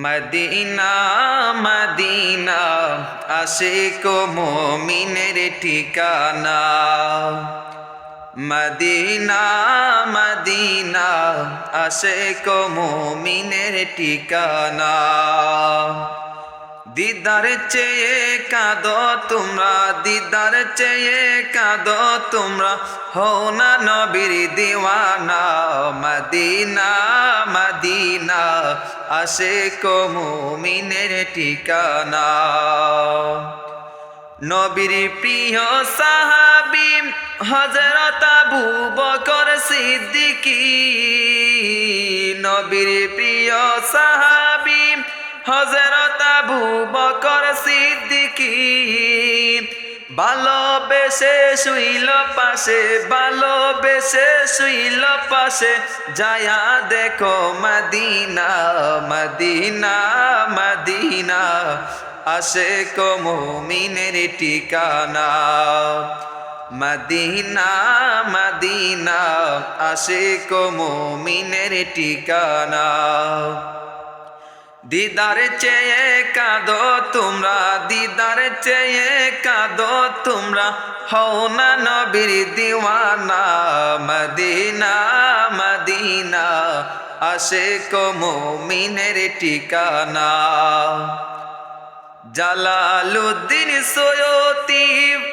Medina Medina Ashiq মুমিনের ঠিকানা। Medina Medina Ashiq মুমিনের ঠিকানা। দিদার চেয়ে কাঁদো তোমরা, দিদার চেয়ে কাঁদো তোমরা, হও না নবীর দিওয়ানা। মদিনা মদিনা আশিক মুমিনের ঠিকানা। নবীর প্রিয় সাহাবী হযরত আবু বকর সিদ্দিকী। নবীর প্রিয় সাহাবী হযরত আবু বকর সিদ্দিকী। ভালোবেসে শুইল পাশে, ভালোবেসে শুইল পাশে, যায়া দেখো মদিনা মদিনা মদিনা আশিক মুমিনের ঠিকানা। মদিনা মদিনা আশিক মুমিনের ঠিকানা। দিদার চেয়ে কাঁদো তোমরা, দিদার চেয়ে কাঁদো তোমরা, হও না নবীর দিওয়ানা। মদিনা মদিনা আশিক মুমিনের ঠিকানা। জালালউদ্দিন সৈয়দী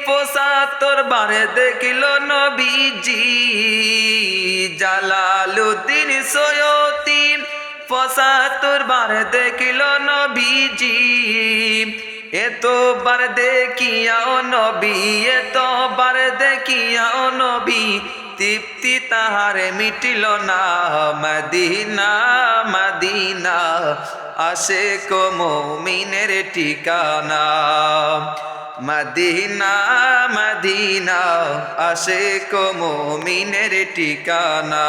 ৭৫ বার দেখিল নবীজি। জালালউদ্দিন সৈয়দী ৭৫ বার দেখিল নবীজি। এতবার দেখিয়াও নবী, এতবার দেখিয়াও নবী, তৃপ্তি তাহার মিটিল না। মদিনা মদিনা আশিক মুমিনের ঠিকানা। মদিনা মদিনা আশিক মুমিনের ঠিকানা।